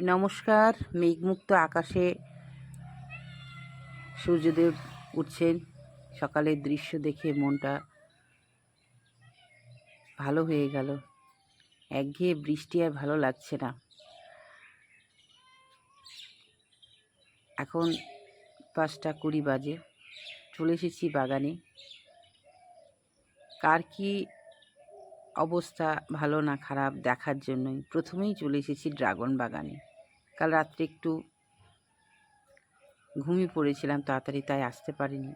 নমস্কার। মেঘমুক্ত আকাশে সূর্যদেব উঠছেন। সকালের দৃশ্য দেখে মনটা ভালো হয়ে গেল। একঘেয়ে বৃষ্টি আর ভালো লাগছে না। এখন 5:20 বাজে। চলে এসেছি বাগানে। কার কি অবস্থা ভালো না খারাপ দেখার জন্যই প্রথমেই চলে এসেছি ড্রাগন বাগানে। কাল রাত্রে একটু ঘুমিয়ে পড়েছিলাম তাড়াতাড়ি, তাই আসতে পারিনি।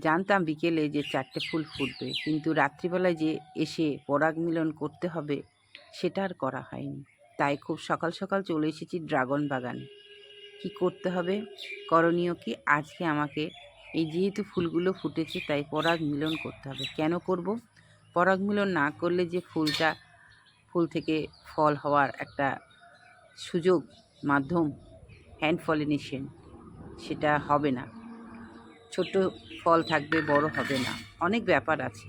জানতাম বিকেলে যে 4টে ফুল ফুটবে, কিন্তু রাত্রিবেলায় যে এসে পরাগ মিলন করতে হবে সেটা আর করা হয়নি। তাই খুব সকাল সকাল চলে এসেছি ড্রাগন বাগানে। কি করতে হবে, করণীয় কি? আজকে আমাকে এই যেহেতু ফুলগুলো ফুটেছে তাই পরাগ মিলন করতে হবে। কেন করব? পরাগ মিলন না করলে যে ফুল থেকে ফল হওয়ার একটা সুযোগ, মাধ্যম, হ্যান্ড পলিনেশন, সেটা হবে না। ছোট ফল থাকবে, বড় হবে না, অনেক ব্যাপার আছে।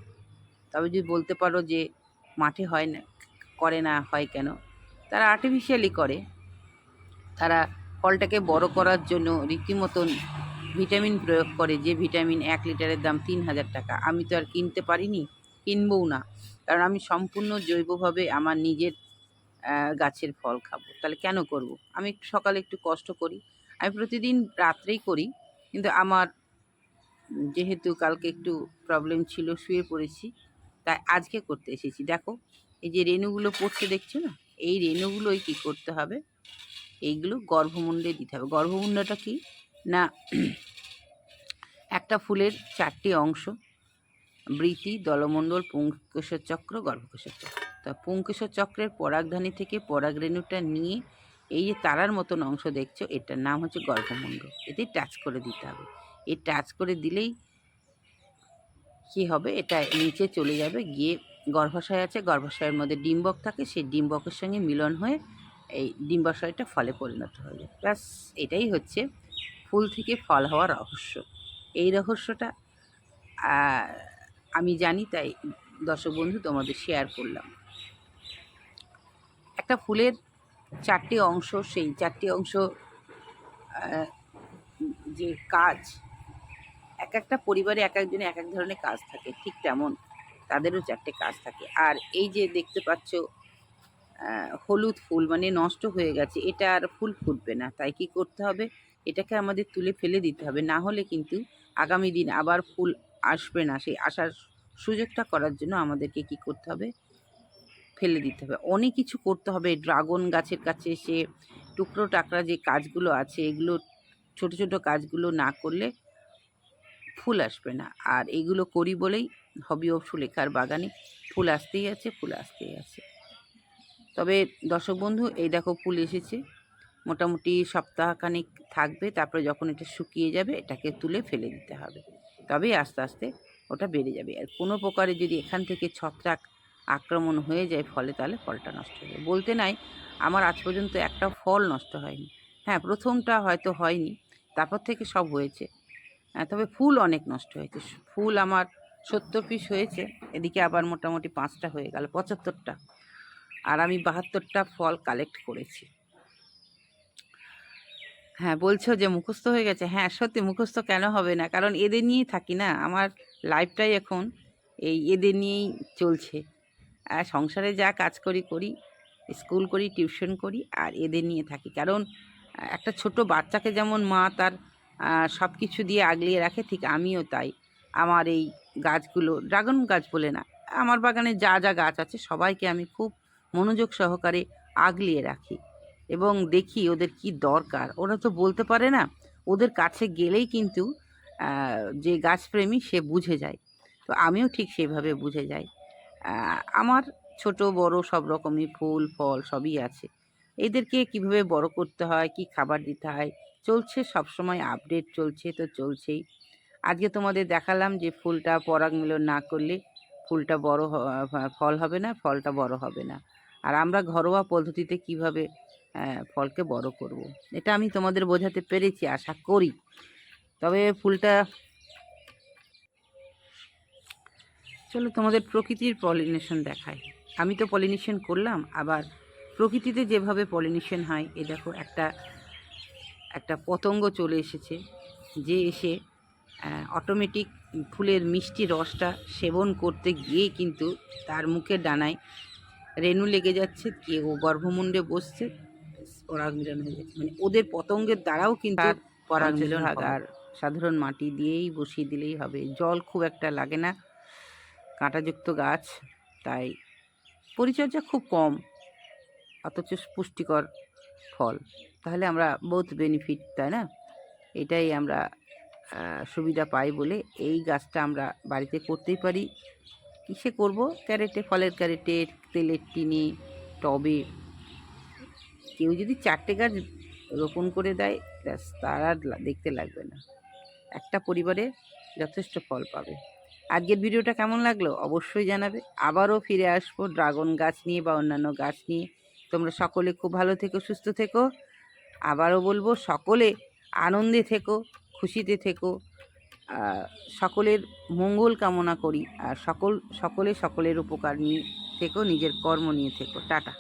তবে যদি বলতে পারো যে মাঠে হয় না, করে না, হয় কেন? তারা আর্টিফিশিয়ালি করে। তারা ফলটাকে বড় করার জন্য রীতিমতন ভিটামিন প্রয়োগ করে, যে ভিটামিন 1 লিটারের দাম 3000 টাকা। আমি তো আর কিনতে পারিনি, কিনবও না, কারণ আমি সম্পূর্ণ জৈবভাবে আমার নিজের গাছের ফল খাবো। তাহলে কেন করব? আমি একটু সকালে একটু কষ্ট করি। আমি প্রতিদিন রাত্রেই করি, কিন্তু আমার যেহেতু কালকে একটু প্রবলেম ছিল, শুয়ে পড়েছি, তাই আজকে করতে এসেছি। দেখো, এই যে রেণুগুলো পড়ছে দেখছো না, এই রেণুগুলোই কি করতে হবে, এইগুলো গর্ভমুণ্ডে দিতে হবে। গর্ভমুণ্ডটা কি না, একটা ফুলের 4টি অংশ: বৃতি, দলমণ্ডল, পুংকেশর চক্র, গর্ভকেশর চক্র। তা পুংকেশর চক্রের পরাগধানী থেকে পরাগ রেণুটা নিয়ে এই যে তারার মতন অংশ দেখছো, এটার নাম হচ্ছে গর্ভমুণ্ড। এতে টাচ করে দিতে হবে। এই টাচ করে দিলেই কি হবে, এটা নিচে চলে যাবে, গিয়ে গর্ভাশয় আছে, গর্ভাশয়ের মধ্যে ডিম্বক থাকে, সেই ডিম্বকের সঙ্গে মিলন হয়ে এই ডিম্বাশয়টা ফলে পরিণত হয়ে যায়। ব্যাস, এটাই হচ্ছে ফুল থেকে ফল হওয়ার রহস্য। এই রহস্যটা আমি জানি, তাই দর্শক বন্ধু তোমাদের শেয়ার করলাম। একটা ফুলের 4টি অংশ, সেই 4টি অংশ যে কাজ, এক একটা পরিবারে এক একজনের এক এক ধরনের কাজ থাকে, ঠিক তেমন তাদেরও 4টে কাজ থাকে। আর এই যে দেখতে পাচ্ছ হলুদ ফুল, মানে নষ্ট হয়ে গেছে, এটা আর ফুল ফুটবে না। তাই কি করতে হবে, এটাকে আমাদের তুলে ফেলে দিতে হবে। না হলে কিন্তু আগামী দিন আবার ফুল আসবে না। সেই আসার সুযোগটা করার জন্য আমাদেরকে কি করতে হবে, ফেলে দিতে হবে। অনেক কিছু করতে হবে। ড্রাগন গাছের কাছে এসে টুকরো টাকরা যে কাজগুলো আছে, এগুলো ছোট ছোট কাজগুলো না করলে ফুল আসবে না। আর এগুলো করি বলেই হবি ও সুলেখার বাগানে ফুল আসতেই আছে, ফুল আসতেই আছে। তবে দর্শক বন্ধু, এই দেখো ফুল এসেছে, মোটামুটি সপ্তাহখানেক থাকবে। তারপরে যখন এটা শুকিয়ে যাবে, এটাকে তুলে ফেলে দিতে হবে। তবেই আস্তে আস্তে ওটা বেড়ে যাবে। আর কোনো প্রকারে যদি এখান থেকে ছত্রাক আক্রমণ হয়ে যায় ফলে, তাহলে ফলটা নষ্ট হয়ে যাবে। বলতে নাই, আমার আজ পর্যন্ত একটা ফল নষ্ট হয়নি। হ্যাঁ, প্রথমটা হয়তো হয়নি, তারপর থেকে সব হয়েছে। তবে ফুল অনেক নষ্ট হয়েছে। ফুল আমার 70 পিস হয়েছে, এদিকে আবার মোটামুটি 5টা হয়ে গেল, 75টা। আর আমি 72টা ফল কালেক্ট করেছি। হ্যাঁ, বলছো যে মুখস্থ হয়ে গেছে। হ্যাঁ, সত্যি মুখস্থ কেন হবে না, কারণ এদের নিয়েই থাকি না। আমার লাইফটাই এখন এই এদের নিয়েই চলছে। আর সংসারে যা কাজ করি করি, স্কুল করি, টিউশন করি, আর এদের নিয়ে থাকি। কারণ একটা ছোট বাচ্চাকে যেমন মা তার সব কিছু দিয়ে আগলিয়ে রাখে, ঠিক আমিও তাই। আমার এই গাছগুলো, ড্রাগন গাছ বলে না, আমার বাগানে যা যা গাছ আছে সবাইকে আমি খুব মনোযোগ সহকারে আগলিয়ে রাখি এবং দেখি ওদের কি দরকার। ওরা তো বলতে পারে না, ওদের কাছে গেলেই কিন্তু যে গাছপ্রেমী সে বুঝে যায়। তো আমিও ঠিক সেভাবে বুঝে যাই। আমার ছোট বড় সব রকমই ফুল ফল সবই আছে। এদেরকে কিভাবে বড় করতে হয়, কি খাবার দিতে হয়, চলছে, সবসময় আপডেট চলছে, তো চলছেই। আজকে তোমাদের দেখালাম যে ফুলটা পরাগ মিলন না করলে ফুলটা বড় ফল হবে না, ফলটা বড় হবে না। আর আমরা ঘরোয়া পদ্ধতিতে কিভাবে ফলকে বড় করব, এটা আমি তোমাদের বোঝাতে পেরেছি আশা করি। তবে ফুলটা, চলো তোমাদের প্রকৃতির পলিনেশন দেখায়। আমি তো পলিনেশন করলাম, আবার প্রকৃতিতে যেভাবে পলিনেশন হয়, এ দেখো একটা পতঙ্গ চলে এসেছে, যে এসে অটোমেটিক ফুলের মিষ্টি রসটা সেবন করতে গিয়ে কিন্তু তার মুখের ডানায় রেণু লেগে যাচ্ছে, কেউ গর্ভমুণ্ডে বসছে, পরাগ মিলন হয়ে যাচ্ছে। মানে ওদের পতঙ্গের দ্বারাও কিন্তু পরাগ মিলন। আর সাধারণ মাটি দিয়েই বসিয়ে দিলেই হবে, জল খুব একটা লাগে না, কাঁটাযুক্ত গাছ, তাই পরিচর্যা খুব কম, অথচ পুষ্টিকর ফল। তাহলে আমরা বহুত বেনিফিট, তাই না? এটাই আমরা সুবিধা পাই বলে এই গাছটা আমরা বাড়িতে করতেই পারি। কিসে করব? ক্যারেটে, ফলের ক্যারেটে, তেলের টিনে, টবে। কেউ যদি 4টে গাছ রোপণ করে দেয়, ব্যাস, তার আর দেখতে লাগবে না, একটা পরিবারে যথেষ্ট ফল পাবে। আজকের ভিডিওটা কেমন লাগলো অবশ্যই জানাবে। আবারও ফিরে আসবো ড্রাগন গাছ নিয়ে বা অন্যান্য গাছ নিয়ে। তোমরা সকলে খুব ভালো থেকো, সুস্থ থেকো। আবারও বলবো, সকলে আনন্দে থেকো, খুশিতে থেকো, সকলের মঙ্গল কামনা করি। আর সকলে সকলের উপকার নিয়ে থেকো, নিজের কর্ম নিয়ে থেকো। টাটা।